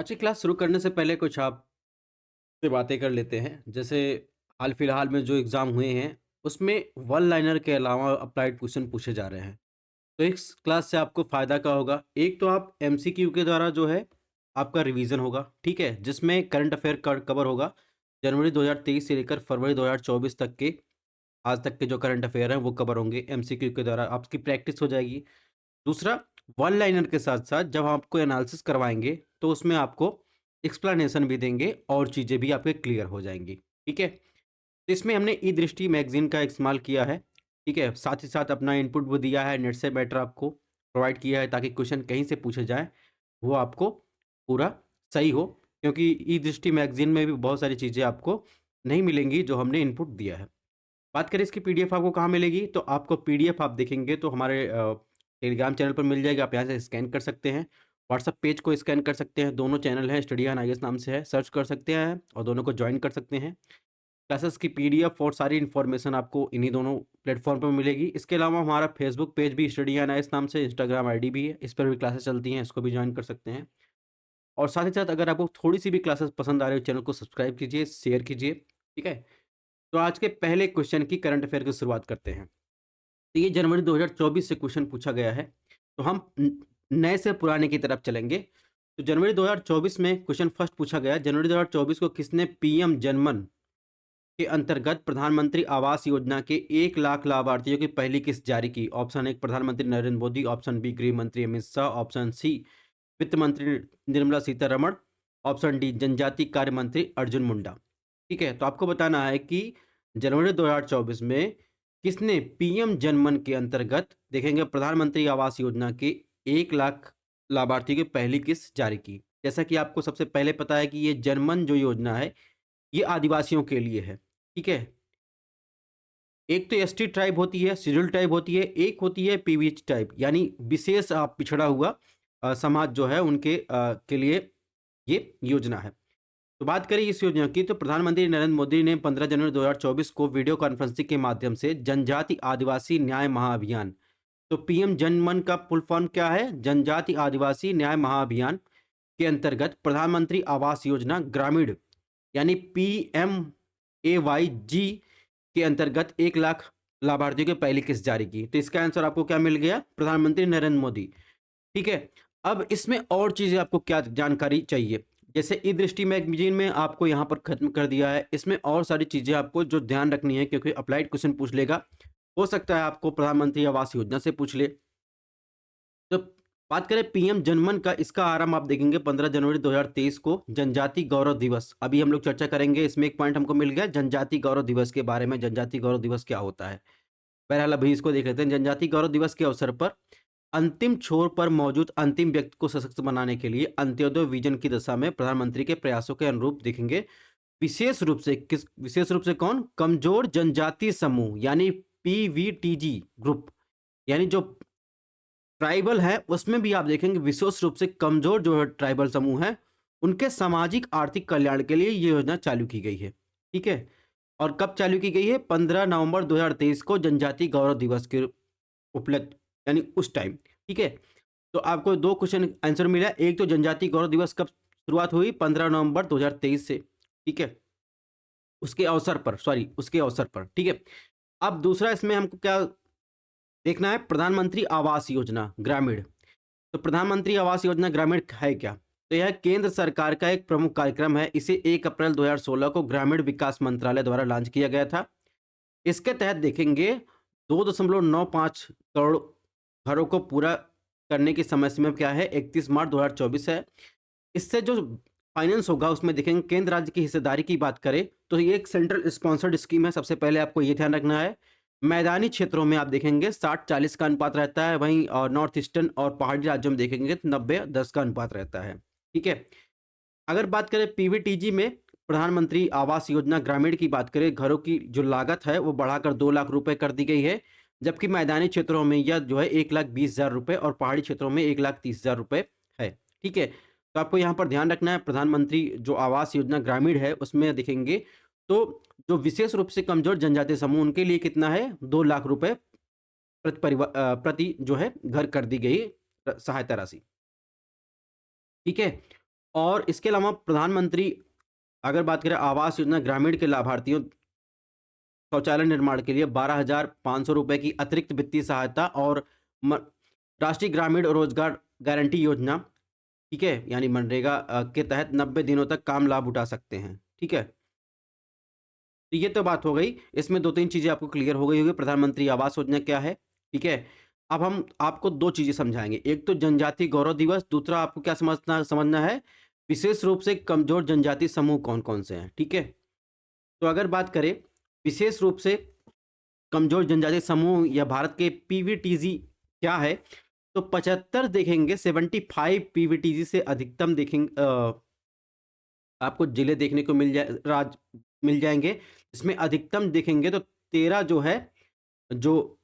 अच्छी क्लास शुरू करने से पहले कुछ आपसे बातें कर लेते हैं। जैसे हाल फिलहाल में जो एग्ज़ाम हुए हैं, उसमें वन लाइनर के अलावा अप्लाइड क्वेश्चन पूछे जा रहे हैं। तो इस क्लास से आपको फ़ायदा क्या होगा? एक तो आप एमसीक्यू के द्वारा जो है आपका रिवीजन होगा, ठीक है? जिसमें करंट अफ़ेयर कवर होगा। जनवरी 2023 से लेकर फरवरी 2024 तक के आज तक के जो करंट अफ़ेयर हैं वो कवर होंगे एमसीक्यू के द्वारा, आपकी प्रैक्टिस हो जाएगी। दूसरा, वन लाइनर के साथ-साथ जब आपको एनालिसिस करवाएँगे, तो उसमें आपको एक्सप्लेनेशन भी देंगे और चीज़ें भी आपके क्लियर हो जाएँगी, ठीक है? तो इसमें हमने ई-दृष्टि मैगज़ीन का इस्तेमाल किया है, ठीक है? साथ ही साथ अपना इनपुट भी दिया है, नेट से बेटर आपको प्रोवाइड किया है ताकि क्वेश्चन कहीं से पूछे जाएँ, वो आपको पूरा सही हो, क्योंकि ई-दृष्टि मैगज़ीन में भी बहुत सारी चीज़ें आपको नहीं मिलेंगी जो हमने इनपुट दिया है। बात करें इसकी पीडीएफ आपको कहाँ मिलेगी? तो आपको पीडीएफ आप देखेंगे तो हमारे टेलीग्राम चैनल पर मिल जाएगी, आप यहाँ से स्कैन कर सकते हैं। व्हाट्सएप पेज को स्कैन कर सकते हैं, दोनों चैनल हैं, स्टडी ऑन आईएएस नाम से है, सर्च कर सकते हैं और दोनों को जॉइन कर सकते हैं। क्लासेस की पीडीएफ और सारी इन्फॉर्मेशन आपको इन्हीं दोनों प्लेटफ़ॉर्म पे मिलेगी। इसके अलावा हमारा फेसबुक पेज भी स्टडी ऑन आईएएस नाम से, इंस्टाग्राम आईडी भी है, इस पर भी क्लासेस चलती हैं, इसको भी जॉइन कर सकते हैं। और साथ ही साथ अगर आपको थोड़ी-सी भी क्लासेस पसंद आ रही हो, चैनल को सब्सक्राइब कीजिए, शेयर कीजिए, ठीक है? तो आज के पहले क्वेश्चन की करंट अफ़ेयर की शुरुआत करते हैं। तो ये जनवरी 2024 से क्वेश्चन पूछा गया है। तो हम नए से पुराने की तरफ चलेंगे। तो जनवरी 2024 में क्वेश्चन फर्स्ट पूछा गया, जनवरी 2024 को किसने पीएम जनमन के अंतर्गत प्रधानमंत्री आवास योजना के 1 लाख लाभार्थियों की पहली किस्त जारी की? ऑप्शन 1 प्रधानमंत्री नरेंद्र मोदी, ऑप्शन बी गृह मंत्री अमित शाह, ऑप्शन सी वित्त मंत्री निर्मला सीतारमण, ऑप्शन डी जनजातीय कार्य मंत्री अर्जुन मुंडा। ठीक है, तो आपको बताना है कि जनवरी 2024 में किसने पीएम जनमन के अंतर्गत देखेंगे प्रधानमंत्री आवास योजना के 1 लाख लाभार्थियों की पहली किस्त जारी की। जैसा कि आपको सबसे पहले पता है कि ये जनमन जो योजना है, ये आदिवासियों के लिए है, ठीक है? एक तो एसटी ट्राइब होती है, शेड्यूल ट्राइब होती है, एक होती है पीवीएच टाइप यानी विशेष पिछड़ा हुआ समाज जो है उनके के लिए ये योजना है। तो बात करें इस योजना की तो प्रधानमंत्री नरेंद्र मोदी ने 15 जनवरी 2024 को वीडियो कॉन्फ्रेंसिंग के माध्यम से जनजाति आदिवासी न्याय महाअभियान, तो पीएम जनमन का फुल फॉर्म क्या है? जनजाति आदिवासी न्याय महाअभियान के अंतर्गत प्रधानमंत्री आवास योजना ग्रामीण यानी पीएमएवाईजी के अंतर्गत 1 लाख लाभार्थियों की पहली किस्त जारी की। तो इसका आंसर आपको क्या मिल गया? प्रधानमंत्री नरेंद्र मोदी। ठीक है। अब इसमें और चीज़ें आपको क्या जानकारी चाहिए? जैसे ई-दृष्टि मैगज़ीन में आपको यहाँ पर ख़त्म कर दिया है। इसमें और सारी चीज़ें आपको जो ध्यान रखनी है क्योंकि अप्लाइड क्वेश्चन पूछ लेगा। हो सकता है आपको प्रधानमंत्री आवास योजना से पूछ ले। तो बात करें पीएम जनमन का, इसका आरंभ आप देखेंगे 15 जनवरी 2023 को जनजाति गौरव दिवस। अभी हम लोग चर्चा करेंगे, इसमें एक पॉइंट हमको मिल गया जनजाति गौरव दिवस के बारे में, जनजाति गौरव दिवस क्या होता है? बहरहाल अभी इसको देख लेते हैं। जनजाति गौरव दिवस के अवसर पर अंतिम छोर पर मौजूद अंतिम व्यक्ति को सशक्त बनाने के लिए अंत्योदय विजन की दिशा में प्रधानमंत्री के प्रयासों के अनुरूप दिखेंगे। विशेष रूप से कौन? कमजोर जनजातीय समूह यानी पीवीटीजी ग्रुप, यानी जो ट्राइबल है उसमें भी आप देखेंगे विशेष रूप से कमजोर जो है ट्राइबल समूह है, उनके सामाजिक आर्थिक कल्याण के लिए ये योजना चालू की गई है। ठीक है। और कब चालू की गई है? 15 नवंबर 2023 को जनजाति गौरव दिवस के उपलक्ष्य यानी उस टाइम। ठीक है। तो आपको 2 क्वेश्चन आंसर मिला। एक तो जनजाति गौरव दिवस कब शुरुआत हुई? 15 नवंबर 2023 से। ठीक है। उसके अवसर पर। ठीक है। अब दूसरा इसमें हमको क्या देखना है? प्रधानमंत्री आवास योजना ग्रामीण। तो प्रधानमंत्री आवास योजना ग्रामीण है क्या? तो यह केंद्र सरकार का एक प्रमुख कार्यक्रम है। इसे 1 अप्रैल 2016 को ग्रामीण विकास मंत्रालय द्वारा लॉन्च किया गया था। इसके तहत देखेंगे 2.95 करोड़ घरों को पूरा करने की समय सीमा क्या है? 31 मार्च 2024 है। इससे जो फाइनेंस होगा उसमें देखेंगे केंद्र राज्य की हिस्सेदारी की बात करें तो ये एक सेंट्रल स्पॉन्सर्ड स्कीम है। सबसे पहले आपको ये ध्यान रखना है। मैदानी क्षेत्रों में आप देखेंगे 60-40 का अनुपात रहता है, वहीं नॉर्थ ईस्टर्न और पहाड़ी राज्यों में देखेंगे 90-10 का अनुपात रहता है। ठीक है। अगर बात करें पीवीटीजी में प्रधानमंत्री आवास योजना ग्रामीण की बात करें, घरों की जो लागत है वो बढ़ाकर 2 लाख रुपए कर दी गई है, जबकि मैदानी क्षेत्रों में यह जो है 1,20,000 रुपए और पहाड़ी क्षेत्रों में 1,30,000 रुपए है। ठीक है। तो आपको यहाँ पर ध्यान रखना है प्रधानमंत्री जो आवास योजना ग्रामीण है उसमें देखेंगे तो जो विशेष रूप से कमजोर जनजातीय समूह उनके लिए कितना है? 2 लाख रुपए प्रति जो है घर कर दी गई सहायता राशि। ठीक है। और इसके अलावा प्रधानमंत्री अगर बात करें आवास योजना ग्रामीण के लाभार्थियों शौचालय निर्माण के लिए 12,500 रुपए की अतिरिक्त वित्तीय सहायता और म राष्ट्रीय ग्रामीण रोजगार गारंटी योजना, ठीक है? यानी मनरेगा के तहत 90 दिनों तक काम लाभ उठा सकते हैं, ठीक है? तो ये तो बात हो गई, इसमें 2-3 चीज़ें आपको क्लियर हो गई होगी, प्रधानमंत्री आवास योजना क्या है, ठीक है? अब हम आपको 2 चीज़ें समझाएँगे, एक तो जनजाति गौरव दिवस, दूसरा आपको क्या समझना है, विशेष रूप से कमज़ोर जनजाति समूह कौन-कौन से हैं, ठीक है? तो अगर बात करें विशेष रूप से कमज़ोर जनजाति समूह या भारत के पीवीटीजी क्या है, तो 75 देखेंगे 75 पीवीटीजी से अधिकतम आपको जिले देखने को मिल जाएँगे। इसमें अधिकतम देखेंगे तो 13 जो है, जो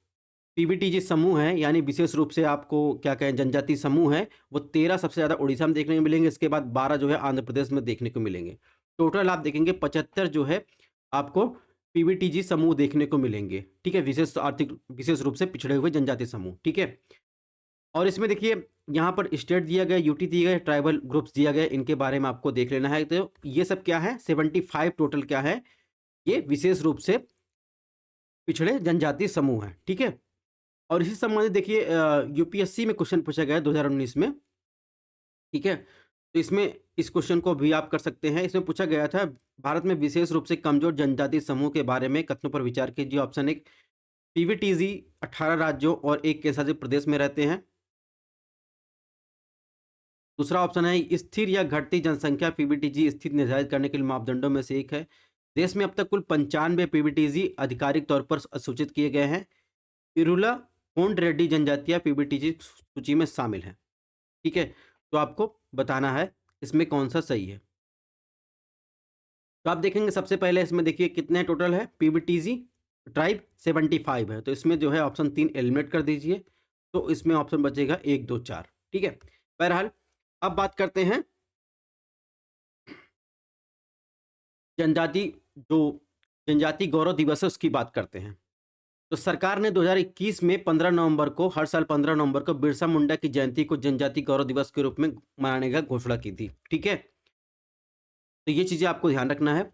पीवीटीजी समूह हैं, यानी विशेष रूप से आपको क्या कहें जनजाति समूह हैं, वो 13 सबसे ज़्यादा उड़ीसा में देखने को मिलेंगे, इसके बाद 12 जो है आंध्र प्रदेश में देखने को मिलेंगे। टोटल आप देखेंगे 75 जो है आपको पीवीटीजी समूह देखने को मिलेंगे, ठीक है? विशेष रूप से पिछड़े हुए जनजाति समूह, ठीक है? और इसमें देखिए यहाँ पर स्टेट दिया गया, यूटी दिया गया, ट्राइबल ग्रुप्स दिया गया, इनके बारे में आपको देख लेना है। तो ये सब क्या है 75 टोटल क्या है, ये विशेष रूप से पिछड़े जनजाति समूह हैं, ठीक है? और इसी संबंधित देखिए यूपीएससी में क्वेश्चन पूछा गया है 2019 में, ठीक है? तो इसमें इस क्वेश्चन को भी आप कर सकते हैं। इसमें पूछा गया था भारत में विशेष रूप से कमजोर जनजाति समूह के बारे में कथनों पर विचार कीजिए। ऑप्शन 1 पीवीटीजी 18 राज्यों और 1 केंद्रशासित प्रदेश में रहते हैं। दूसरा ऑप्शन है स्थिर या घटती जनसंख्या पीवीटीजी स्थिति निर्धारित करने के लिए मापदंडों में से एक है। देश में अब तक कुल 95 पीवीटीजी आधिकारिक तौर पर सूचित किए गए हैं। इरुला कोंड रेड्डी जनजातियां पीवीटीजी सूची में शामिल हैं, ठीक है? तो आपको बताना है इसमें कौन सा सही है। तो आप देखेंगे सबसे पहले इसमें देखिए कितने टोटल है पीवीटीजी ट्राइब 75 है, तो इसमें जो है ऑप्शन 3 एलिमिनेट कर दीजिए, तो इसमें ऑप्शन बचेगा 1 2 4, ठीक है? बहरहाल अब बात करते हैं जनजाति जो जनजाति गौरव दिवस है उसकी बात करते हैं। तो सरकार ने 2021 में 15 नवंबर को हर साल 15 नवंबर को बिरसा मुंडा की जयंती को जनजाति गौरव दिवस के रूप में मनाने का घोषणा की थी, ठीक है? तो ये चीज़ें आपको ध्यान रखना है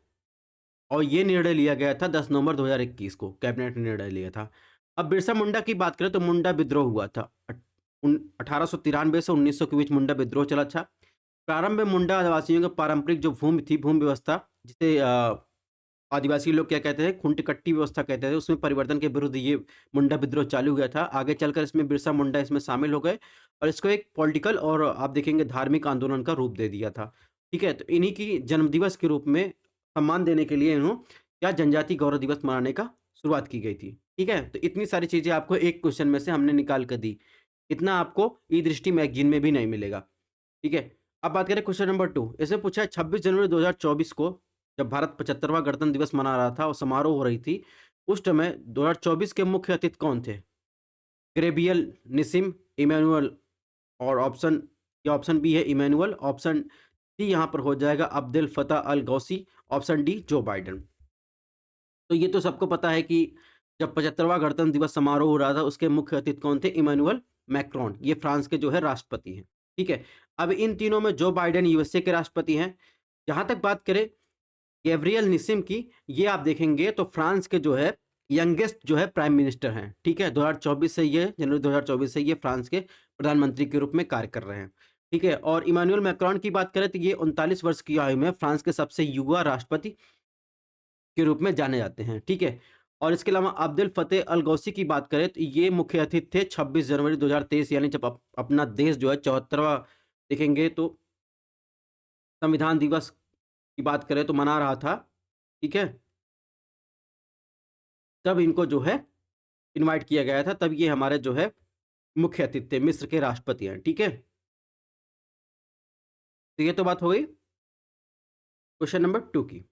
और ये निर्णय लिया गया था 10 नवंबर 2021 को कैबिनेट ने निर्णय लिया था। अब बिरसा मुंडा की बात करें तो मुंडा विद्रोह हुआ था। 1893 से 1900 के बीच मुंडा विद्रोह चला था। प्रारंभ में मुंडा आदिवासियों की पारंपरिक जो भूमि थी, भूमि व्यवस्था जिसे आदिवासी लोग क्या कहते हैं खुंटकट्टी व्यवस्था कहते थे, उसमें परिवर्तन के विरुद्ध ये मुंडा विद्रोह चालू हुआ था। आगे चलकर इसमें बिरसा मुंडा इसमें शामिल हो गए और इसको एक पॉलिटिकल और आप देखेंगे धार्मिक आंदोलन का रूप दे दिया था, ठीक है? तो इन्हीं की जन्मदिवस के रूप में सम्मान देने के लिए इन्हों क्या जनजाति गौरव दिवस मनाने का शुरुआत की गई थी, ठीक है? तो इतनी सारी चीज़ें आपको एक क्वेश्चन में से हमने निकाल कर दी। इतना आपको ई दृष्टि मैगज़ीन में भी नहीं मिलेगा, ठीक है? अब बात करें क्वेश्चन नंबर 2, इसमें पूछा है 26 जनवरी 2024 को जब भारत 75वां गणतंत्र दिवस मना रहा था और समारोह हो रही थी, उस समय 2024 के मुख्य अतिथि कौन थे? गैब्रियल निसिम, इमैनुअल और ऑप्शन बी है इमैनुअल, ऑप्शन सी यहाँ पर हो जाएगा अब्देल फत्ताह अल गौसी, ऑप्शन डी जो बाइडेन। तो ये तो सबको पता है कि जब 75वां गणतंत्र दिवस समारोह हो रहा था उसके मुख्य अतिथि कौन थे? इमैनुअल मैक्रोन, ये फ्रांस के जो है राष्ट्रपति हैं, ठीक है? अब इन तीनों में जो बाइडेन यूएसए के राष्ट्रपति हैं। जहाँ तक बात करें गैब्रियल निसिम की, ये आप देखेंगे तो फ्रांस के जो है यंगेस्ट जो है प्राइम मिनिस्टर हैं, ठीक है? 2024 से ये जनवरी 2024 से ये फ्रांस के प्रधानमंत्री के रूप में कार्य कर रहे हैं, ठीक है? और इमैनुअल मैक्रोन की बात करें तो ये 39 वर्ष की आयु में फ्रांस के सबसे युवा राष्ट्रपति के रूप में जाने जाते हैं, ठीक है? और इसके अलावा अब्देल फतेह अल गौसी की बात करें तो ये मुख्य अतिथि थे 26 जनवरी 2023, यानी जब अपना देश जो है 74वां देखेंगे तो संविधान दिवस की बात करें तो मना रहा था, ठीक है? तब इनको जो है इनवाइट किया गया था, तब ये हमारे जो है मुख्य अतिथि थे, मिस्र के राष्ट्रपति हैं, ठीक है? तो ये तो बात हो गई क्वेश्चन नंबर 2 की।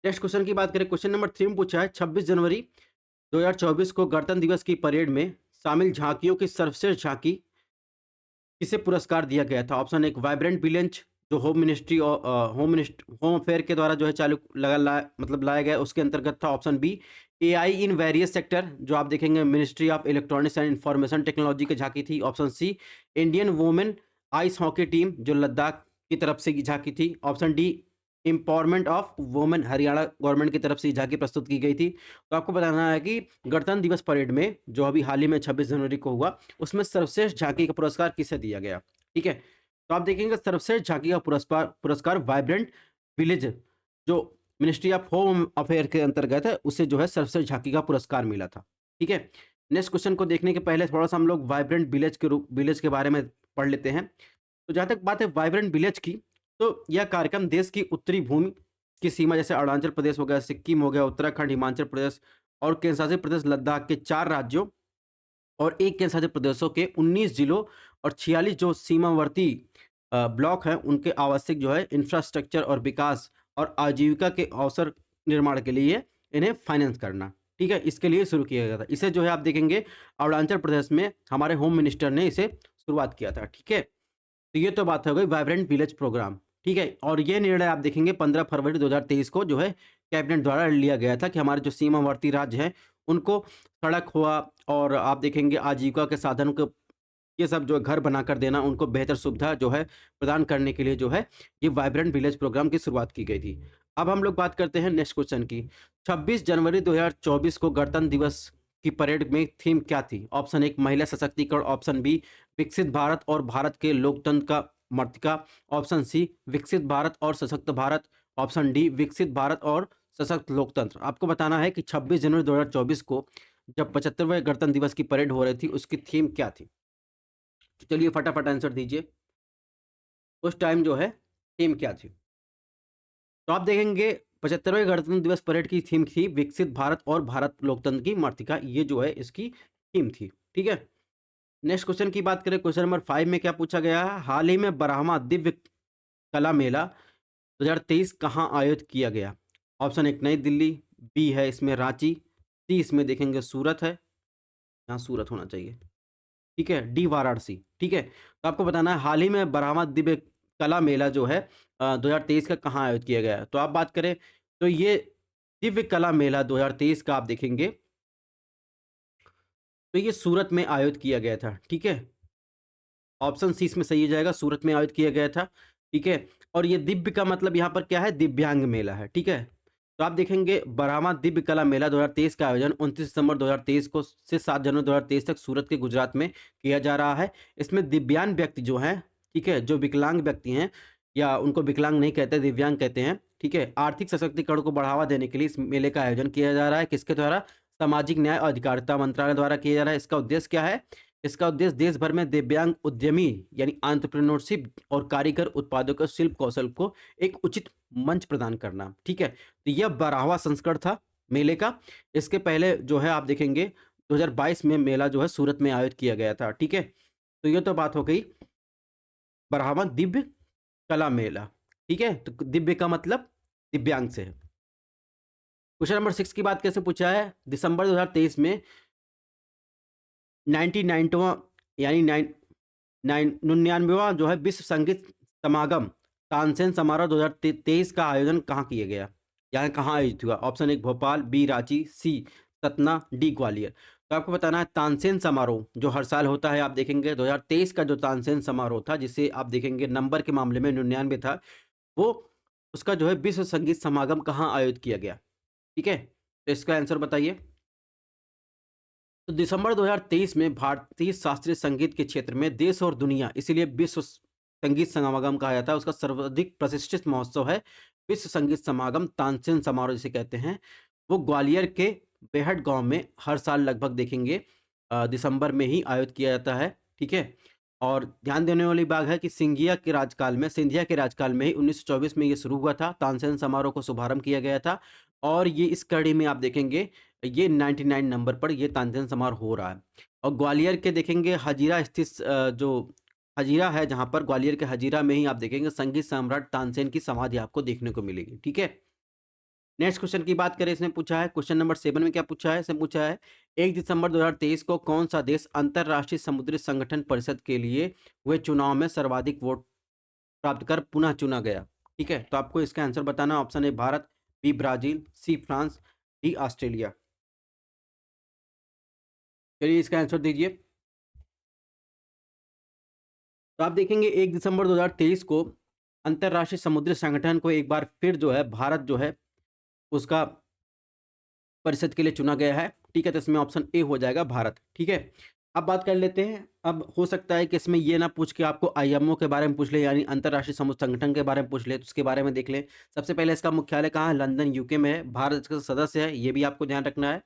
नेक्स्ट क्वेश्चन की बात करें, क्वेश्चन नंबर 3 में पूछा है 26 जनवरी 2024 को गणतंत्र दिवस की परेड में शामिल झांकियों की सर्वश्रेष्ठ झांकी किसे पुरस्कार दिया गया था? ऑप्शन 1 वाइब्रेंट विलेज जो होम अफेयर के द्वारा जो है लाया गया उसके अंतर्गत था। Option B AI in various sector जो आप देखेंगे ministry of electronics and information technology की झांकी थी। Option C Indian women ice hockey team जो लद्दाख की तरफ से की झाँकी थी। Option D empowerment of women Haryana government की तरफ से ये झाँकी प्रस्तुत की गई थी। तो आपको बताना है कि गणतंत्र दिवस परेड में जो अभी हाल ही में 26 जनवरी को हुआ, उसमें सर्वश्रेष्ठ झाँकी का पुरस्कार किसे दिया गया? ठीक है? तो आप देखेंगे सर्वश्रेष्ठ झाँकी का पुरस्कार पुरस्कार वाइब्रेंट विलेज जो मिनिस्ट्री ऑफ होम अफेयर के अंतर्गत है, उसे जो है सर्वश्रेष्ठ झाँकी का पुरस्कार मिला था। ठीक है? नेक्स्ट क्वेश्चन को देखने के पहले थोड़ा-सा हम लोग वाइब्रेंट विलेज के बारे में पढ़ लेते हैं। तो जहाँ तक बात है वाइब्रेंट विलेज की, तो यह कार्यक्रम देश की उत्तरी भूमि की सीमा जैसे अरुणाचल प्रदेश हो गया, सिक्किम हो गया, उत्तराखंड, हिमाचल प्रदेश और केंद्र शासित प्रदेश लद्दाख के 4 राज्यों और 1 केंद्र शासित प्रदेशों के 19 जिलों और 46 जो सीमावर्ती ब्लॉक हैं, उनके आवश्यक जो है इंफ्रास्ट्रक्चर और विकास और आजीविका के अवसर निर्माण के लिए इन्हें फाइनेंस करना। ठीक है? इसके लिए शुरू किया गया था। इसे जो है आप देखेंगे अरुणाचल प्रदेश में हमारे होम मिनिस्टर ने इसे शुरुआत किया था। ठीक है? तो ये तो बात हो गई वाइब्रेंट विलेज प्रोग्राम, ठीक है? और ये निर्णय आप देखेंगे 15 फरवरी 2023 को जो है कैबिनेट द्वारा लिया गया था कि हमारे जो सीमावर्ती राज्य हैं, उनको सड़क हुआ और आप देखेंगे आजीविका के साधन को ये सब जो है घर बनाकर देना, उनको बेहतर सुविधा जो है प्रदान करने के लिए जो है ये वाइब्रेंट विलेज प्रोग्राम की शुरुआत की गई थी। अब हम लोग बात करते हैं नेक्स्ट क्वेश्चन की। 26 जनवरी 2024 को गणतंत्र दिवस की परेड में थीम क्या थी? ऑप्शन 1 महिला सशक्तिकरण, ऑप्शन बी विकसित भारत और भारत के लोकतंत्र का मर्तिका, ऑप्शन सी विकसित भारत और सशक्त भारत, ऑप्शन डी विकसित भारत और सशक्त लोकतंत्र। आपको बताना है कि 26 जनवरी 2024 को जब 75वें गणतंत्र दिवस की परेड हो रही थी, उसकी थीम क्या थी? तो चलिए फटाफट आंसर दीजिए। उस टाइम जो है थीम क्या थी? तो आप देखेंगे 75वें गणतंत्र दिवस परेड की थीम थी विकसित भारत और भारत लोकतंत्र की मर्तिका, ये जो है इसकी थीम थी। ठीक है? नेक्स्ट क्वेश्चन की बात करें, क्वेश्चन नंबर 5 में क्या पूछा गया है? हाल ही में 12वां दिव्य कला मेला 2023 कहाँ आयोजित किया गया? ऑप्शन 1 नई दिल्ली, बी है इसमें रांची, सी इसमें देखेंगे सूरत है, यहाँ सूरत होना चाहिए। ठीक है? डी वाराणसी। ठीक है? तो आपको बताना है हाल ही में 12वां दिव्य कला मेला जो है 2023 का कहाँ आयोजित किया गया है? तो आप बात करें तो ये दिव्य कला मेला 2023 का आप देखेंगे तो ये सूरत में आयोजित किया गया था। ठीक है? ऑप्शन सी इसमें सही हो जाएगा, सूरत में आयोजित किया गया था। ठीक है? और ये दिव्य का मतलब यहाँ पर क्या है? दिव्यांग मेला है। ठीक है? तो आप देखेंगे 12वां दिव्य कला मेला 2023 का आयोजन 29 दिसंबर 2023 को से 7 जनवरी 2023 तक सूरत के गुजरात में किया जा रहा है। इसमें दिव्यांग व्यक्ति जो हैं, ठीक है? जो विकलांग व्यक्ति हैं या उनको विकलांग नहीं कहते, दिव्यांग कहते हैं। ठीक है? आर्थिक सशक्तिकरण को बढ़ावा देने के लिए इस मेले का आयोजन किया जा रहा है। किसके द्वारा? सामाजिक न्याय और अधिकारिता मंत्रालय द्वारा किया जा रहा है। इसका उद्देश्य क्या है? इसका उद्देश्य देश भर में दिव्यांग उद्यमी यानी एंटरप्रेन्योरशिप और कारीगर उत्पादों के शिल्प कौशल को एक उचित मंच प्रदान करना। ठीक है? तो यह 12वां संस्करण था मेले का। इसके पहले जो है आप देखेंगे 2022 में मेला जो है सूरत में आयोजित किया गया था। ठीक है? तो ये तो बात हो गई 12वां दिव्य कला मेला। ठीक है? तो दिव्य का मतलब दिव्यांग से है। क्वेश्चन नंबर 6 की बात कैसे पूछा है? दिसंबर 2023 में 99वां यानी 99वां जो है विश्व संगीत समागम तानसेन समारोह 2023 का आयोजन कहाँ किया गया? यहाँ कहाँ आयोजित हुआ? ऑप्शन 1 भोपाल, बी रांची, सी सतना, डी ग्वालियर। तो आपको बताना है तानसेन समारोह जो हर साल होता है, आप देखेंगे 2023 का जो तानसेन समारोह था, जिसे आप देखेंगे नंबर के मामले में 99 था, वो उसका जो है विश्व संगीत समागम कहाँ आयोजित किया गया? ठीक है? तो इसका आंसर बताइए। तो दिसंबर 2023 में भारतीय शास्त्रीय संगीत के क्षेत्र में देश और दुनिया इसीलिए विश्व संगीत समागम कहा जाता है, उसका सर्वाधिक प्रतिष्ठित महोत्सव है विश्व संगीत समागम तानसेन समारोह जिसे कहते हैं। वो ग्वालियर के बेहट गांव में हर साल लगभग देखेंगे दिसंबर में ही आयोजित किया जाता है। ठीक है? और ध्यान देने वाली बात है कि सिंधिया के राजकाल में ही 1924 में ये शुरू हुआ था। तानसेन समारोह को शुभारंभ किया गया था और ये इस कड़ी में आप देखेंगे ये 99 नंबर पर ये तानसेन समारोह हो रहा है। और ग्वालियर के देखेंगे हजीरा स्थित जो हजीरा है जहाँ पर ग्वालियर के हजीरा में ही आप देखेंगे संगीत सम्राट तानसेन की समाधि आपको देखने को मिलेगी। ठीक है? नेक्स्ट क्वेश्चन की बात करें, इसने पूछा है क्वेश्चन नंबर 7 में क्या पूछा है? इसने पूछा है 1 दिसंबर 2023 को कौन सा देश अंतरराष्ट्रीय समुद्री संगठन परिषद के लिए हुए चुनाव में सर्वाधिक वोट प्राप्त कर पुनः चुना गया? ठीक है? तो आपको इसका आंसर बताना है। Option A Bharat, B Brazil, C France, D Australia. चलिए इसका आंसर दीजिए। तो आप देखेंगे 1 दिसंबर 2023 को अंतर्राष्ट्रीय समुद्री संगठन को एक बार फिर जो है भारत जो है उसका परिषद के लिए चुना गया है। ठीक है, तो इसमें ऑप्शन ए हो जाएगा भारत। ठीक है, अब बात कर लेते हैं। अब हो सकता है कि इसमें ये ना पूछ के आपको आईएमओ के बारे में पूछ ले, यानी अंतर्राष्ट्रीय समुद्र संगठन के बारे में पूछ ले, तो उसके बारे में देख लें। सबसे पहले इसका मुख्यालय कहाँ है? लंदन यूके में है। भारत इसका सदस्य है, ये भी आपको ध्यान रखना है।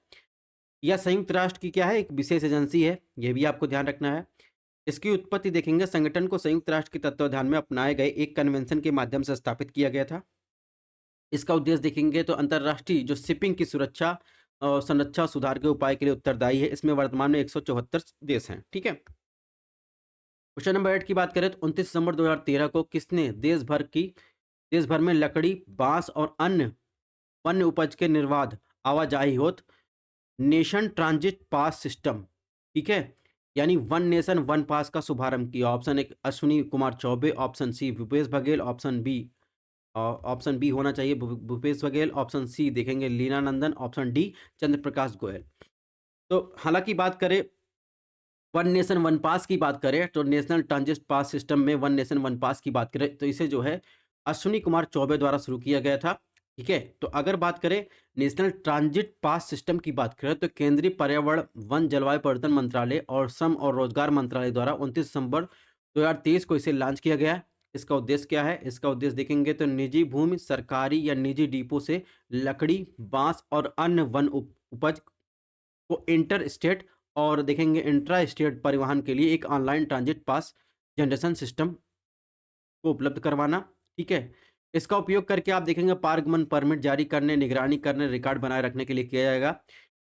या संयुक्त राष्ट्र की क्या है, एक विशेष एजेंसी है, ये भी आपको ध्यान रखना है। इसकी उत्पत्ति देखेंगे, संगठन को संयुक्त राष्ट्र के तत्वाधान में अपनाए गए एक कन्वेंशन के माध्यम से स्थापित किया गया था। इसका उद्देश्य देखेंगे तो अंतर्राष्ट्रीय जो शिपिंग की सुरक्षा और संरक्षा सुधार के उपाय के लिए उत्तरदायी है। इसमें वर्तमान में 174 देश हैं। ठीक है, क्वेश्चन नंबर 8 की बात करें तो 29 दिसंबर 2013 को किसने देश भर में लकड़ी, बांस और अन्य वन्य उपज के निर्बाध आवाजाही होत नेशन ट्रांजिट पास सिस्टम, ठीक है, यानी वन नेशन वन पास का शुभारंभ किया? ऑप्शन एक Ashwini Kumar Choubey, option C Bhupesh Baghel, option B होना चाहिए भूपेश बघेल, ऑप्शन सी देखेंगे लीना नंदन, ऑप्शन डी चंद्र प्रकाश गोयल। तो हालांकि बात करें वन नेशन वन पास की बात करें तो नेशनल ट्रांजिट पास सिस्टम में वन नेशन वन पास की बात करें तो इसे जो है अश्विनी कुमार चौबे द्वारा शुरू किया गया था। ठीक है, तो अगर बात करें नेशनल ट्रांजिट पास सिस्टम की बात करें तो केंद्रीय पर्यावरण वन जलवायु परिवर्तन मंत्रालय और श्रम और रोजगार मंत्रालय द्वारा 29 दिसंबर 2023 को इसे लॉन्च किया गया है। इसका उद्देश्य क्या है? इसका उद्देश्य देखेंगे तो निजी भूमि, सरकारी या निजी डिपो से लकड़ी, बांस और अन्य वन उपज को इंटर स्टेट और देखेंगे इंट्रा स्टेट परिवहन के लिए एक online transit pass generation system को उपलब्ध करवाना। ठीक है, इसका उपयोग करके आप देखेंगे पारगमन परमिट जारी करने, निगरानी करने, रिकॉर्ड बनाए रखने के लिए किया जाएगा।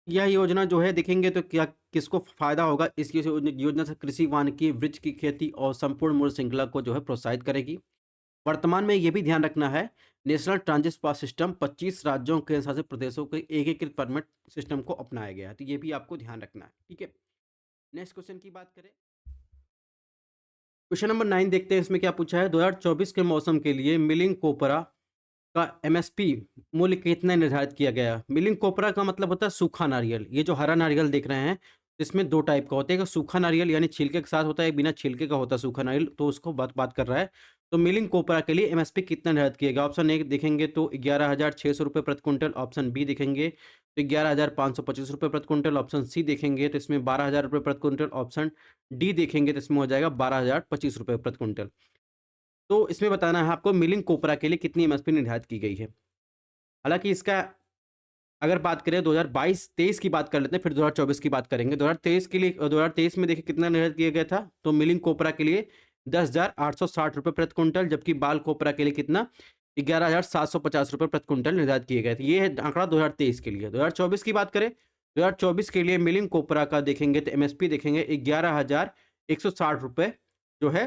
यह योजना जो है देखेंगे तो क्या किसको फायदा होगा? इस योजना से कृषि, वानिकी, वृक्ष की खेती और संपूर्ण मूल्य श्रृंखला को जो है प्रोत्साहित करेगी। वर्तमान में ये भी ध्यान रखना है, नेशनल ट्रांजिट पास सिस्टम 25 राज्यों के शासित प्रदेशों के एकीकृत परमिट सिस्टम को अपनाया गया है, तो ये भी आपको ध्यान रखना है। ठीक है, नेक्स्ट क्वेश्चन की बात करें, क्वेश्चन नंबर 9 देखते हैं। इसमें क्या पूछा है? 2024 के मौसम के लिए मिलिंग कोपरा का एमएसपी मूल्य कितना निर्धारित किया गया? मिलिंग कोपरा का मतलब होता है सूखा नारियल। ये जो हरा नारियल देख रहे हैं इसमें दो टाइप का होता है, एक सूखा नारियल यानी छिलके के साथ होता है, एक बिना छिलके का होता है सूखा नारियल, तो उसको बात कर रहा है। तो मिलिंग कोपरा के लिए एमएसपी कितना निर्धारित किया गया? ऑप्शन ए देखेंगे तो 11,600 रुपये प्रति क्विंटल, ऑप्शन बी देखेंगे तो 11,525 रुपये प्रति क्विंटल, ऑप्शन सी देखेंगे तो इसमें 12,000 रुपये प्रति क्विंटल, ऑप्शन डी देखेंगे तो इसमें हो जाएगा 12,025 रुपये प्रति क्विंटल। तो इसमें बताना है आपको मिलिंग कोपरा के लिए कितनी एमएसपी निर्धारित की गई है। हालांकि इसका अगर बात करें 2022-23 की बात कर लेते हैं, फिर 2024 की बात करेंगे। 2023 के लिए 2023 में देखिए कितना निर्धारित किया गया था, तो मिलिंग कोपरा के लिए 10,860 रुपये प्रति क्विंटल, जबकि बाल कोपरा के लिए कितना 11,750 रुपये प्रति क्विंटल निर्धारित किए गए थे। ये है आंकड़ा 2023 के लिए। 2024 की बात करें, 2024 के लिए मिलिंग कोपरा का देखेंगे तो एमएसपी देखेंगे 11,160 रुपये जो है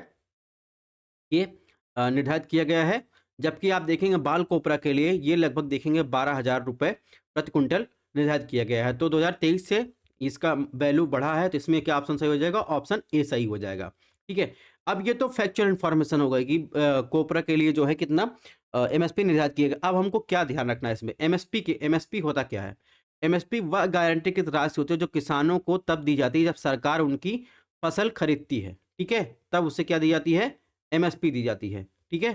ये निर्धारित किया गया है। जबकि आप देखेंगे बाल कोपरा के लिए ये लगभग देखेंगे 12,000 रुपये प्रति क्विंटल निर्धारित किया गया है। तो 2023 से इसका वैल्यू बढ़ा है, तो इसमें क्या ऑप्शन सही हो जाएगा? ऑप्शन ए सही हो जाएगा। ठीक है, अब ये तो फैक्चुअल इन्फॉर्मेशन हो गई कि कोपरा के लिए जो है कितना एमएसपी निर्धारित किया गया। अब हमको क्या ध्यान रखना है इसमें? एमएसपी होता क्या है? एमएसपी वह गारंटीकृत राशि होती है जो किसानों को तब दी जाती है जब सरकार उनकी फसल खरीदती है। ठीक है, तब उसे क्या दी जाती है? एमएसपी दी जाती है। ठीक है,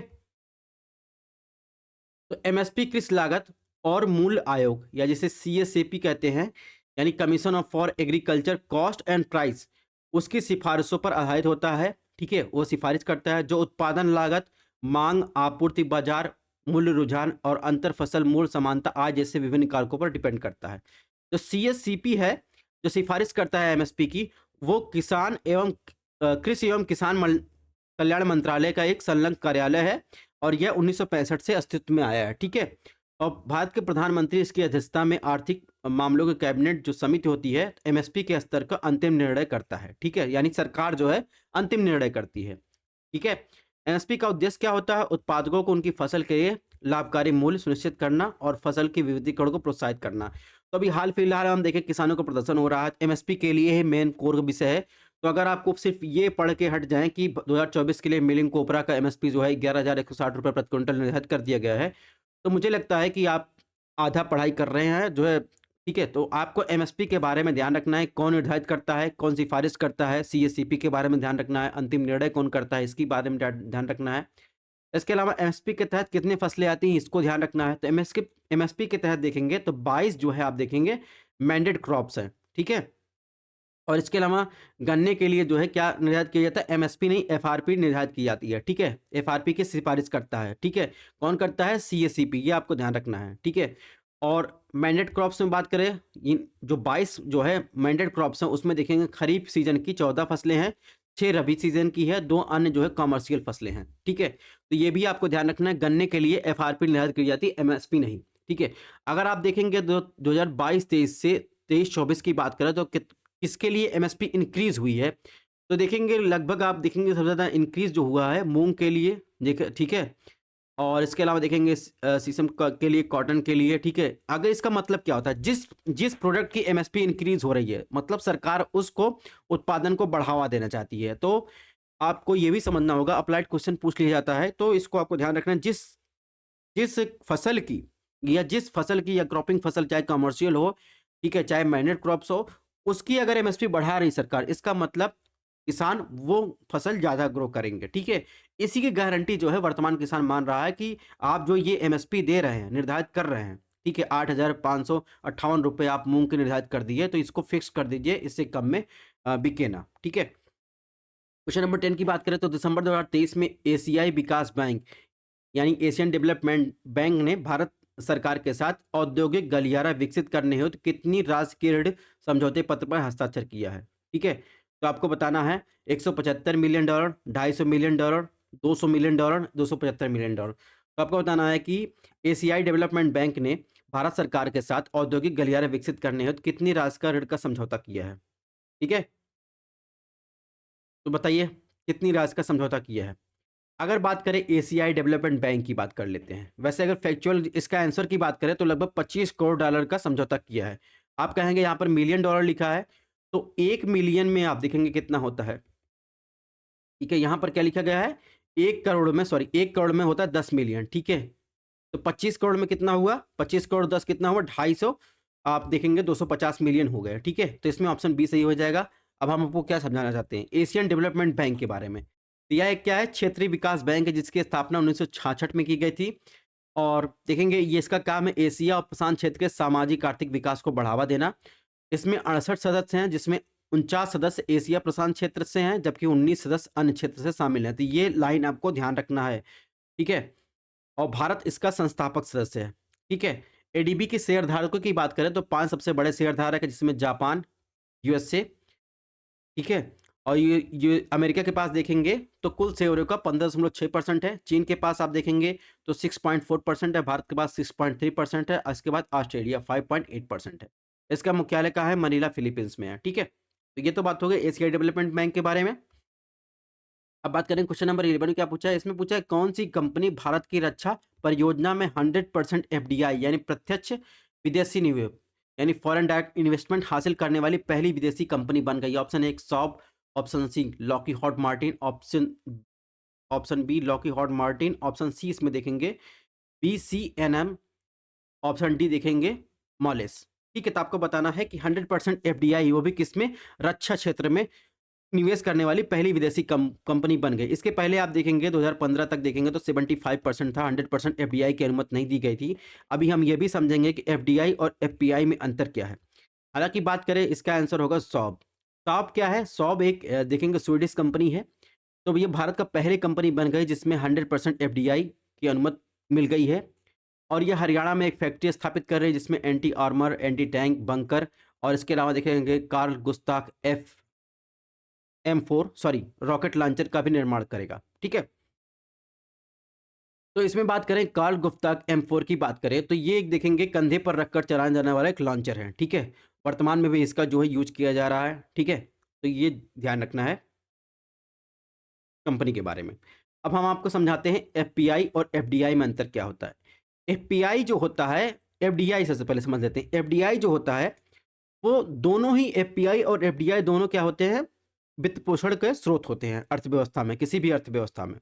तो एमएसपी कृषि लागत और मूल्य आयोग या जिसे सीएसएपी कहते हैं, यानी commission of for agriculture cost and price, उसकी सिफारिशों पर आधारित होता है। ठीक है, वो सिफारिश करता है जो उत्पादन लागत, मांग, आपूर्ति, बाजार मूल्य, रुझान और अंतर फसल मूल्य समानता आय जैसे विभिन्न कारकों पर डिपेंड करता है। जो सीएससीपी है जो सिफारिश करता है एमएसपी की, वो किसान एवं कृषि एवं किसान कल्याण मंत्रालय का एक संलग्न कार्यालय है और यह 1965 से अस्तित्व में आया है। ठीक है, और भारत के प्रधानमंत्री इसकी अध्यक्षता में आर्थिक मामलों के कैबिनेट जो समिति होती है एमएसपी के स्तर का अंतिम निर्णय करता है। ठीक है, यानी सरकार जो है अंतिम निर्णय करती है। ठीक है, एमएसपी का उद्देश्य क्या होता है? उत्पादकों को उनकी फसल के लिए लाभकारी मूल्य सुनिश्चित करना और फसल के विविधीकरण को प्रोत्साहित करना। तो अभी हाल फिलहाल हम देखें किसानों का प्रदर्शन हो रहा है, एमएसपी के लिए ही मेन कोर विषय है। तो अगर आपको सिर्फ ये पढ़ के हट जाएं कि 2024 के लिए मिलिंग कोपरा का एमएसपी जो है 11,160 रुपये प्रति क्विंटल निर्धारित कर दिया गया है, तो मुझे लगता है कि आप आधा पढ़ाई कर रहे हैं जो है। ठीक है, तो आपको एमएसपी के बारे में ध्यान रखना है, कौन निर्धारित करता है, कौन सिफारिश करता है, सीएससीपी के बारे में ध्यान रखना है, अंतिम निर्णय कौन करता है, इसके बारे में ध्यान रखना है। इसके अलावा एमएसपी के तहत कितनी फसलें आती हैं, इसको ध्यान रखना है। तो एमएसपी के तहत देखेंगे तो 22 जो है आप देखेंगे मैंडेट क्रॉप्स हैं, ठीक है? और इसके अलावा गन्ने के लिए जो है क्या निर्धारित किया जाता है? एमएसपी नहीं, एफआरपी निर्धारित की जाती है, ठीक है? एफआरपी की सिफारिश करता है, ठीक है? कौन करता है? सीएससीपी, ये आपको ध्यान रखना है, ठीक है? और मैंडेट क्रॉप्स में बात करें, इन जो 22 जो है मैंडेट क्रॉप्स हैं, उसमें देखेंगे खरीफ सीजन की 14 फसलें हैं, 6 रबी सीजन की है, 2 अन्य जो है कमर्शियल फसलें हैं, ठीक है? तो ये भी आपको ध्यान रखना है, गन्ने के लिए एफआरपी निर्धारित की जाती है, एमएसपी नहीं, ठीक है? अगर आप देखेंगे 2022-23 से 23-24 की बात करें तो किसके लिए एमएसपी इंक्रीज़ हुई है? तो देखेंगे लगभग आप देखेंगे सबसे ज़्यादा इंक्रीज़ जो हुआ है मूँग के लिए, ठीक है? और इसके अलावा देखेंगे शीशम के लिए, कॉटन के लिए, ठीक है? अगर इसका मतलब क्या होता है? जिस जिस प्रोडक्ट की एमएसपी इंक्रीज़ हो रही है, मतलब सरकार उसको उत्पादन को बढ़ावा देना चाहती है। तो आपको ये भी समझना होगा, अप्लाइड क्वेश्चन पूछ लिया जाता है, तो इसको आपको ध्यान रखना है, जिस जिस फसल की या क्रॉपिंग फसल चाहे कमर्शियल हो, ठीक है, चाहे मैनेड क्रॉप्स हो, उसकी अगर एमएसपी बढ़ा रही सरकार, इसका मतलब किसान वो फसल ज़्यादा ग्रो करेंगे, ठीक है? इसी की गारंटी जो है वर्तमान किसान मान रहा है कि आप जो ये एमएसपी दे रहे हैं, निर्धारित कर रहे हैं, ठीक है? ₹8,558 आप मूँग के निर्धारित कर दिए, तो इसको फिक्स कर दीजिए, इससे कम में बिके ना, ठीक है? क्वेश्चन नंबर 10 की बात करें तो दिसंबर 2023 में एशियाई विकास बैंक यानी एशियन डेवलपमेंट बैंक ने भारत सरकार के साथ औद्योगिक गलियारा विकसित करने हेतु कितनी राशि ऋण समझौते पत्र पर हस्ताक्षर किया है, ठीक है? तो आपको बताना है $175 मिलियन, $250 मिलियन, $200 मिलियन, $275 मिलियन। तो आपको बताना है कि एशियाई डेवलपमेंट बैंक ने भारत सरकार के साथ औद्योगिक गलियारा विकसित करने हेतु कितनी राशि का ऋण का समझौता किया है, ठीक है? तो बताइए कितनी राशि का समझौता किया है? अगर बात करें एशियाई डेवलपमेंट बैंक की बात कर लेते हैं। वैसे अगर फैक्चुअल इसका आंसर की बात करें तो लगभग $25 करोड़ का समझौता किया है। आप कहेंगे यहाँ पर मिलियन डॉलर लिखा है, तो 1 मिलियन में आप देखेंगे कितना होता है, ठीक है? यहाँ पर क्या लिखा गया है? 1 करोड़ में, सॉरी, 1 करोड़ में होता है 10 मिलियन, ठीक है? तो 25 करोड़ में कितना हुआ? 25 करोड़ 10 कितना हुआ? 250, आप देखेंगे 250 मिलियन हो गए, ठीक है? तो इसमें ऑप्शन बी सही हो जाएगा। अब हम आपको क्या समझाना चाहते हैं एशियन डेवलपमेंट बैंक के बारे में। तो यह एक क्या है? क्षेत्रीय विकास बैंक है जिसकी स्थापना 1966 में की गई थी। और देखेंगे ये इसका काम है एशिया और प्रशांत क्षेत्र के सामाजिक आर्थिक विकास को बढ़ावा देना। इसमें 68 सदस्य हैं जिसमें 49 सदस्य एशिया प्रशांत क्षेत्र से हैं, जबकि 19 सदस्य अन्य क्षेत्र से शामिल हैं। तो ये लाइन आपको ध्यान रखना है, ठीक है? और भारत इसका संस्थापक सदस्य है, ठीक है? एडीबी के शेयरधारकों की बात करें तो 5 सबसे बड़े शेयरधारक हैं जिसमें जापान, यूएसए, ठीक है? और ये अमेरिका के पास देखेंगे तो कुल शेयरों का 15.6% है। चीन के पास आप देखेंगे तो 6.4% है, भारत के पास 6.3% है, और इसके बाद ऑस्ट्रेलिया 5.8% है। इसका मुख्यालय कहाँ है? मनीला, फिलीपींस में है, ठीक है? तो ये तो बात हो गई एशियाई डेवलपमेंट बैंक के बारे में। अब बात करें क्वेश्चन नंबर 11, क्या पूछा है? इसमें पूछा है कौन सी कंपनी भारत की रक्षा परियोजना में 100% एफडीआई यानी प्रत्यक्ष विदेशी निवेश यानी फॉरेन डायरेक्ट इन्वेस्टमेंट हासिल करने वाली पहली विदेशी कंपनी बन गई? Option A Saab, option C Lockheed hot Martin, option option B Lockheed hot Martin, option C इसमें देखेंगे बीसीएनएम, ऑप्शन डी देखेंगे मॉलेस। ठीक है, तो आपको बताना है कि 100% एफडीआई वो भी किसमें? रक्षा क्षेत्र में निवेश करने वाली पहली विदेशी कंपनी बन गई। इसके पहले आप देखेंगे 2015 तक देखेंगे तो 75% था, 100% एफडीआई की अनुमति नहीं दी गई थी। अभी हम ये भी समझेंगे कि एफडीआई और एफपीआई में अंतर क्या है। हालांकि बात करें इसका आंसर होगा सॉब। सॉब क्या है? सॉब एक देखेंगे स्वीडिश कंपनी है। तो ये भारत का पहली कंपनी बन गई जिसमें 100% एफडीआई की अनुमति मिल गई है। और ये हरियाणा में एक फैक्ट्री स्थापित कर रही है जिसमें anti armour, anti tank, bunker और इसके अलावा देखेंगे Carl Gustaf M4 sorry rocket launcher का भी निर्माण करेगा। ठीक है, तो इसमें बात करें कार्ल गुस्ताख M4 की बात करें तो ये एक देखेंगे कंधे पर रखकर चलाया जाने वाला एक लॉन्चर है। ठीक है, वर्तमान में भी इसका जो है यूज किया जा रहा है। ठीक है, तो ये ध्यान रखना है कंपनी के बारे में। अब हम आपको समझाते हैं एफपीआई और एफडीआई में अंतर क्या होता है। एफपीआई जो होता है, एफडीआई सबसे पहले समझ लेते हैं। एफडीआई जो होता है वो दोनों ही, एफपीआई और एफडीआई दोनों क्या होते हैं? वित्त पोषण के स्रोत होते हैं अर्थव्यवस्था में, किसी भी अर्थव्यवस्था में।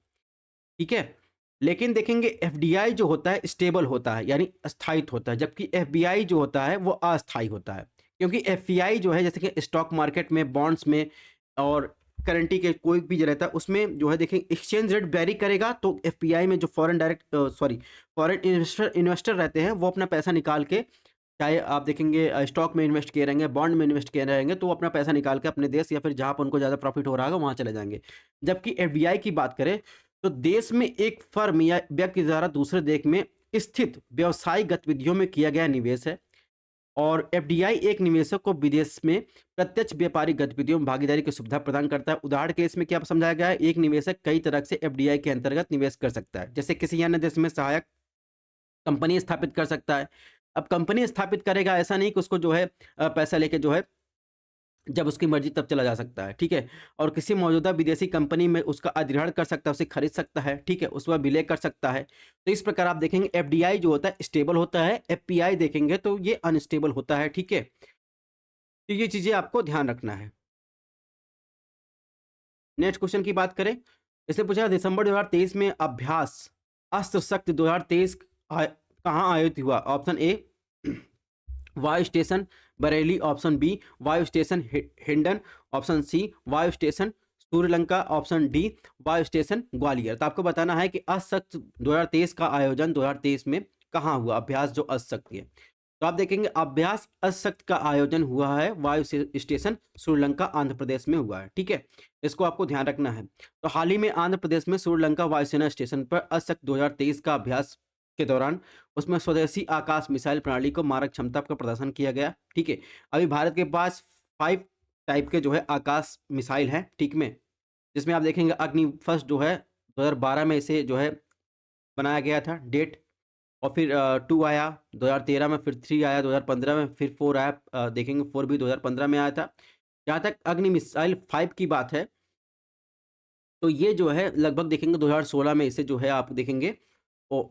ठीक है, लेकिन देखेंगे एफडीआई जो होता है स्टेबल होता है यानी स्थायित्व होता है, जबकि एफबीआई जो होता है वो अस्थायी होता है। क्योंकि एफपीआई जो है जैसे कि स्टॉक मार्केट में, बॉन्ड्स में और करेंटी के कोई भी रहता है उसमें जो है देखिए एक्सचेंज रेट वेरी करेगा, तो एफपीआई में जो फॉरेन इन्वेस्टर रहते हैं वो अपना पैसा निकाल के, चाहे आप देखेंगे स्टॉक में इन्वेस्ट किए रहेंगे, बॉन्ड में इन्वेस्ट किए रहेंगे, तो वो अपना पैसा निकाल के अपने देश या फिर जहाँ पर उनको ज़्यादा प्रॉफिट हो रहा होगा वहाँ चले जाएंगे। जबकि एफडीआई की बात करें तो देश में एक फर्म या व्यक्ति द्वारा दूसरे देश में स्थित व्यवसायिक गतिविधियों में किया गया निवेश है। और एफडीआई एक निवेशक को विदेश में प्रत्यक्ष व्यापारिक गतिविधियों में भागीदारी की सुविधा प्रदान करता है। उदाहरण के इसमें क्या समझाया गया है, एक निवेशक कई तरह से एफडीआई के अंतर्गत निवेश कर सकता है, जैसे किसी अन्य देश में सहायक कंपनी स्थापित कर सकता है। अब कंपनी स्थापित करेगा, ऐसा नहीं कि उसको जो है पैसा लेके जो है जब उसकी मर्जी तब चला जा सकता है, ठीक है? और किसी मौजूदा विदेशी कंपनी में उसका अधिग्रहण कर सकता है, उसे खरीद सकता है, ठीक है? उसके बाद विलय कर सकता है। तो इस प्रकार आप देखेंगे एफडीआई जो होता है स्टेबल होता है, एफपीआई देखेंगे तो ये अनस्टेबल होता है, ठीक है? तो ये चीज़ें आपको ध्यान रखना है। नेक्स्ट क्वेश्चन की बात करें, इससे पूछा दिसंबर 2023 में अभ्यास अस्त्र शक्ति 2023 कहाँ आयोजित हुआ? ऑप्शन ए वायु स्टेशन बरेली, ऑप्शन बी वायु स्टेशन हिंडन, ऑप्शन सी वायु स्टेशन श्रीलंका, ऑप्शन डी वायु स्टेशन ग्वालियर। तो आपको बताना है कि अस्त्र 2023 का आयोजन 2023 में कहाँ हुआ, अभ्यास जो अस्त्र शक्ति है। तो आप देखेंगे अभ्यास अस्त्र का आयोजन हुआ है वायु स्टेशन श्रीलंका आंध्र प्रदेश में हुआ है, ठीक है? इसको आपको ध्यान रखना है। तो हाल ही में आंध्र प्रदेश में श्रीलंका वायुसेना स्टेशन पर अस्त्र 2023 का अभ्यास के दौरान उसमें स्वदेशी आकाश मिसाइल प्रणाली को मारक क्षमता का प्रदर्शन किया गया, ठीक है? अभी भारत के पास 5 टाइप के जो है आकाश मिसाइल हैं, ठीक में? जिसमें आप देखेंगे अग्नि फर्स्ट जो है 2012 में इसे जो है बनाया गया था डेट, और फिर 2 आया 2013 में, फिर 3 आया 2015 में, फिर 4 आया, देखेंगे 4 भी 2015 में आया था। जहाँ तक अग्नि मिसाइल 5 की बात है, तो ये जो है लगभग देखेंगे 2016 में इसे जो है आप देखेंगे ओ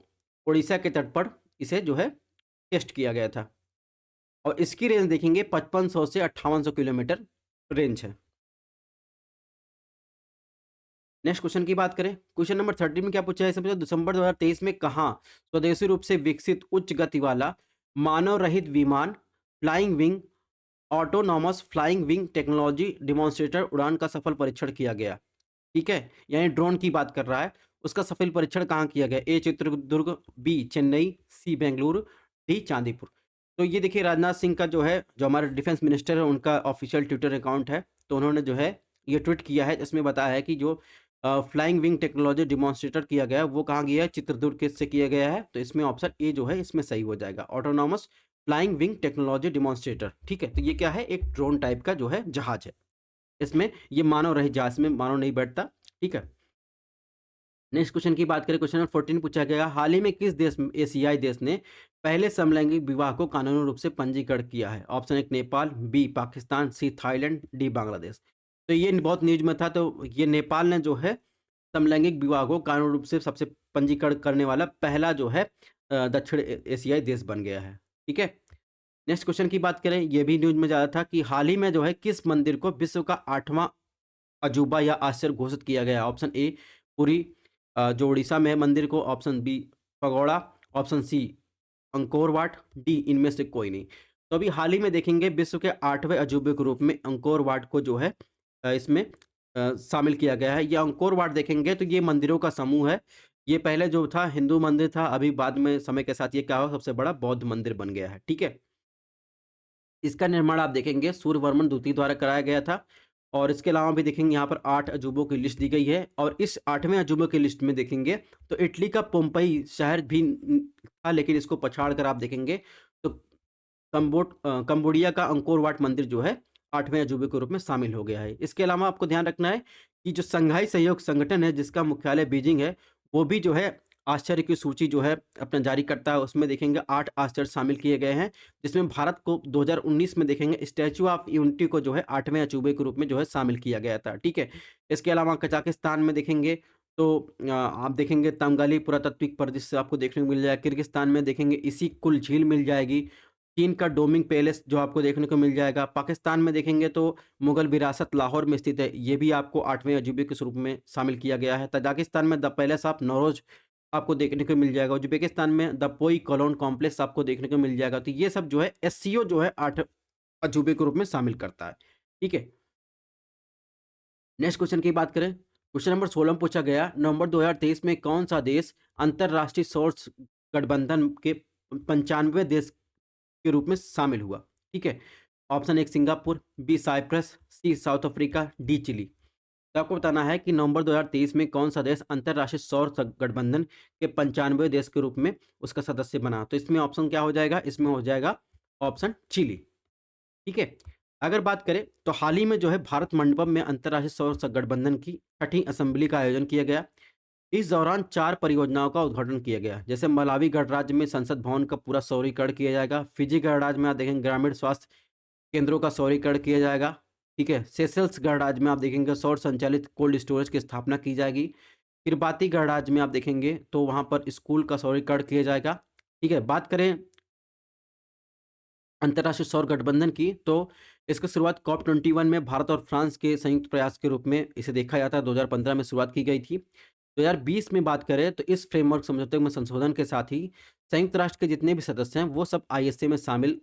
उड़ीसा के तट पर इसे जो है टेस्ट किया गया था। और इसकी रेंज देखेंगे 5500 से 5800 किलोमीटर रेंज है। नेक्स्ट क्वेश्चन की बात करें, क्वेश्चन नंबर 30 में क्या पूछा है, इसमें दिसंबर 2023 में कहाँ स्वदेशी रूप से विकसित उच्च गति वाला मानव रहित विमान flying wing autonomous flying wing technology demonstrator उड़ान का सफल परीक्षण किया गया, ठीक है? यानी ड्रोन की बात कर रहा है, उसका सफल परीक्षण कहाँ किया गया? ए चित्रदुर्ग, बी चेन्नई, सी बेंगलुरु, डी चांदीपुर। तो ये देखिए राजनाथ सिंह का जो है, जो हमारे डिफेंस मिनिस्टर है, उनका ऑफिशियल ट्विटर अकाउंट है, तो उन्होंने जो है ये ट्वीट किया है, इसमें बताया है कि जो फ्लाइंग विंग टेक्नोलॉजी डिमॉन्स्ट्रेटर किया गया है वो कहाँ गया है? चित्रदुर्ग से किया गया है। तो इसमें ऑप्शन ए जो है इसमें सही हो जाएगा, autonomous flying wing technology demonstrator, ठीक है? तो ये क्या है? एक ड्रोन टाइप का जो है जहाज है। इसमें ये मानव रहित जहाज में मानव नहीं बैठता, ठीक है? नेक्स्ट क्वेश्चन की बात करें, क्वेश्चन नंबर 14 पूछा गया, हाल ही में किस देश एशियाई देश ने पहले समलैंगिक विवाह को कानूनी रूप से पंजीकरण किया है? ऑप्शन एक Nepal, B Pakistan, C Thailand, D Bangladesh. तो ये बहुत न्यूज में था, तो ये नेपाल ने जो है समलैंगिक विवाह को कानूनी रूप से सबसे पंजीकरण करने वाला पहला जो है दक्षिण एशियाई देश बन गया है, ठीक है? नेक्स्ट क्वेश्चन की बात करें, ये भी न्यूज में ज़्यादा था कि हाल ही में जो है किस मंदिर को विश्व का 8वां अजूबा या आश्चर्य घोषित किया गया? ऑप्शन ए पुरी, जो उड़ीसा में है मंदिर को, option B pagoda, option C Angkor Wat, D इनमें से कोई नहीं। तो अभी हाल ही में देखेंगे विश्व के 8वें अजूबे के रूप में अंकोर वाट को जो है इसमें शामिल किया गया है। ये अंकोर वाट देखेंगे तो ये मंदिरों का समूह है। ये पहले जो था हिंदू मंदिर था, अभी बाद में समय के साथ ये क्या हुआ, सबसे बड़ा बौद्ध मंदिर बन गया है, ठीक है? इसका निर्माण आप देखेंगे सूर्यवर्मन द्वितीय द्वारा कराया गया था। और इसके अलावा भी देखेंगे यहाँ पर 8 अजूबों की लिस्ट दी गई है, और इस 8वें अजूबे की लिस्ट में देखेंगे तो इटली का पोम्पई शहर भी था, लेकिन इसको पछाड़ कर आप देखेंगे तो कंबोडिया का अंकोर वाट मंदिर जो है 8वें अजूबे के रूप में शामिल हो गया है। इसके अलावा आपको ध्यान रखना है कि जो संघाई सहयोग संगठन है जिसका मुख्यालय बीजिंग है, वो भी जो है आश्चर्य की सूची जो है अपना जारी करता है। उसमें देखेंगे 8 आश्चर्य शामिल किए गए हैं, जिसमें भारत को 2019 में देखेंगे स्टैच्यू ऑफ यूनिटी को जो है 8वें अजूबे के रूप में जो है शामिल किया गया था, ठीक है? इसके अलावा कजाकिस्तान में देखेंगे तो आप देखेंगे तमगाली पुरातात्विक परिदृश्य आपको देखने को मिल जाएगा। किर्गिस्तान में देखेंगे इसी कुल झील मिल जाएगी। चीन का डोमिंग पैलेस जो आपको देखने को मिल जाएगा। पाकिस्तान में देखेंगे तो मुगल विरासत लाहौर में स्थित है, ये भी आपको 8वें अजूबे के स्वरूप में शामिल किया गया है। तजाकिस्तान में द पैलेस ऑफ नौरोज आपको देखने को मिल जाएगा। उज़्बेकिस्तान में द पोई कोलोन कॉम्प्लेक्स आपको देखने को मिल जाएगा। तो ये सब जो है एससीओ जो है 8 अजूबे के रूप में शामिल करता है, ठीक है? नेक्स्ट क्वेश्चन की बात करें, क्वेश्चन नंबर 16 में पूछा गया, नवंबर 2023 में कौन सा देश अंतरराष्ट्रीय सौर गठबंधन के 95वें देश के रूप में शामिल हुआ? ठीक है। ऑप्शन 1 सिंगापुर, बी साइप्रस, सी साउथ अफ्रीका, डी चिली। तो आपको बताना है कि नवंबर 2023 में कौन सा देश अंतरराष्ट्रीय सौर गठबंधन के 95वें देश के रूप में उसका सदस्य बना। तो इसमें ऑप्शन क्या हो जाएगा? इसमें हो जाएगा ऑप्शन चिली। ठीक है। अगर बात करें तो हाल ही में जो है भारत मंडपम में अंतर्राष्ट्रीय सौर गठबंधन की छठी असेंबली का आयोजन किया गया। इस दौरान 4 परियोजनाओं का उद्घाटन किया गया। जैसे मलावी गणराज्य में संसद भवन का पूरा सौरीकरण किया जाएगा। फिजी गणराज्य में आप देखेंगे ग्रामीण स्वास्थ्य केंद्रों का सौरीकरण किया जाएगा। ठीक है। सेशल्स गणराज्य में आप देखेंगे सौर संचालित कोल्ड स्टोरेज की स्थापना की जाएगी। किरबाती गणराज्य में आप देखेंगे तो वहाँ पर स्कूल का सौरीकरण किया जाएगा। ठीक है। बात करें अंतर्राष्ट्रीय सौर गठबंधन की, तो इसकी शुरुआत कॉप 21 में भारत और फ्रांस के संयुक्त प्रयास के रूप में इसे देखा जाता है। 2015 में शुरुआत की गई थी। 2020 में बात करें तो इस फ्रेमवर्क समझौते में संशोधन के साथ ही संयुक्त राष्ट्र के जितने भी सदस्य हैं वो सब आईएसए में शामिल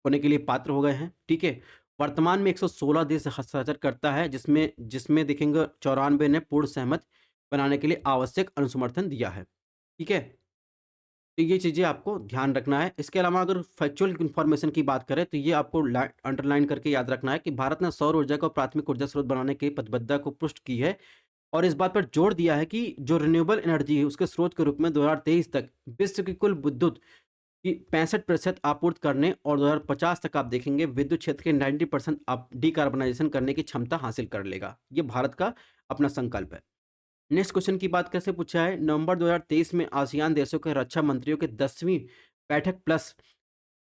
होने के लिए पात्र हो गए हैं। ठीक है। वर्तमान में 116 देश हस्ताक्षर करता है, जिसमें जिसमें देखेंगे 94 ने पूर्ण सहमत बनाने के लिए आवश्यक अनुसमर्थन दिया है। ठीक है। तो ये चीज़ें आपको ध्यान रखना है। इसके अलावा अगर फैक्चुअल इन्फॉर्मेशन की बात करें तो ये आपको अंडरलाइन करके याद रखना है कि भारत ने सौर ऊर्जा को प्राथमिक ऊर्जा स्रोत बनाने की प्रतिबद्धता को पुष्ट की है और इस बात पर जोर दिया है कि जो रिन्यूएबल एनर्जी है उसके स्रोत के रूप में 2023 तक विश्व की कुल विद्युत की 65% आपूर्ति करने और 2050 तक आप देखेंगे विद्युत क्षेत्र के 90% आप डिकार्बनाइजेशन करने की क्षमता हासिल कर लेगा। ये भारत का अपना संकल्प है। नेक्स्ट क्वेश्चन की बात कैसे पूछा है, नवंबर 2023 में आसियान देशों के रक्षा मंत्रियों की 10वीं बैठक प्लस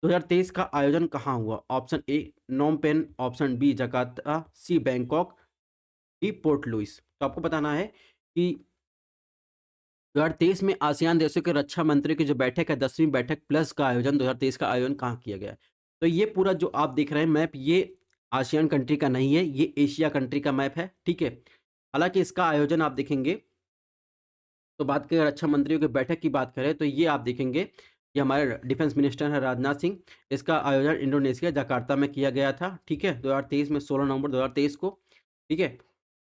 2023 का आयोजन कहाँ हुआ? Option A Phnom Penh, option B Jakarta, C Bangkok, D Port Louis. तो आपको बताना है कि 2023 में आसियान देशों के रक्षा मंत्रियों की जो बैठक है 10वीं बैठक प्लस का आयोजन 2023 का आयोजन कहाँ किया गया है? तो ये पूरा जो आप देख रहे हैं मैप, ये आसियान कंट्री का नहीं है, ये एशिया कंट्री का मैप है। ठीक है। हालांकि इसका आयोजन आप देखेंगे तो बात करें रक्षा मंत्रियों की बैठक की बात करें तो ये आप देखेंगे, ये हमारे डिफेंस मिनिस्टर हैं राजनाथ सिंह। इसका आयोजन इंडोनेशिया जकार्ता में किया गया था। ठीक है। 2023 में 16 नवंबर 2023 को। ठीक है।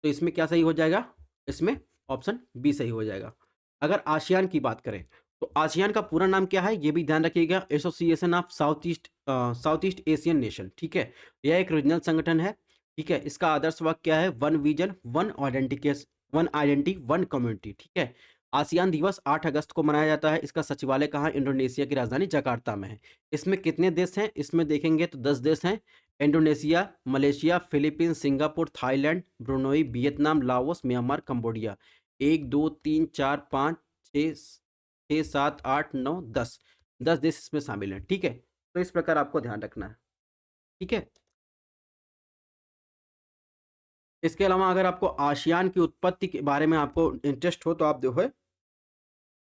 तो इसमें क्या सही हो जाएगा? इसमें ऑप्शन बी सही हो जाएगा। अगर आसियान की बात करें तो आसियान का पूरा नाम क्या है ये भी ध्यान रखिएगा, association of south east Asian nation. ठीक है। यह एक रीजनल संगठन है। ठीक है। इसका आदर्श वाक्य क्या है? One vision one identity one identity one community. ठीक है। आसियान दिवस 8 अगस्त को मनाया जाता है। इसका सचिवालय कहाँ? इंडोनेशिया की राजधानी जकार्ता में है। इसमें कितने देश हैं? इसमें देखेंगे तो 10 देश हैं। Indonesia, Malaysia, Philippines, Singapore, Thailand, Brunei, Vietnam, Laos, Myanmar, Cambodia. 1, 2, 3, 4, 5, 6, 6, 7, 8, 9, 10। 10 देश इसमें शामिल हैं। ठीक है। तो इस प्रकार आपको ध्यान रखना है। ठीक है। इसके अलावा अगर आपको आसियान की उत्पत्ति के बारे में आपको इंटरेस्ट हो तो आप जो है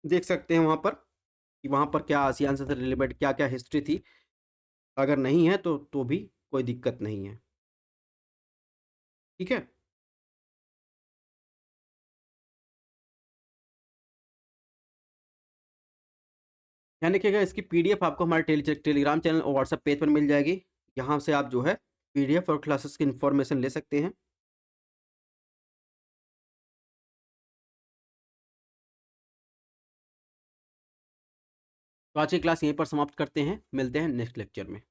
देख सकते हैं वहाँ पर कि वहाँ पर क्या आसियान से रिलेटेड क्या-क्या हिस्ट्री थी। अगर नहीं है तो भी कोई दिक्कत नहीं है। ठीक है? ध्यान रखिएगा इसकी पीडीएफ आपको हमारे टेलीग्राम चैनल और व्हाट्सएप पेज पर मिल जाएगी। यहाँ से आप जो है पीडीएफ और क्लासेस की इन्फॉर्मेशन ले सकते हैं। तो आज की क्लास यहीं पर समाप्त करते हैं। मिलते हैं नेक्स्ट लेक्चर में।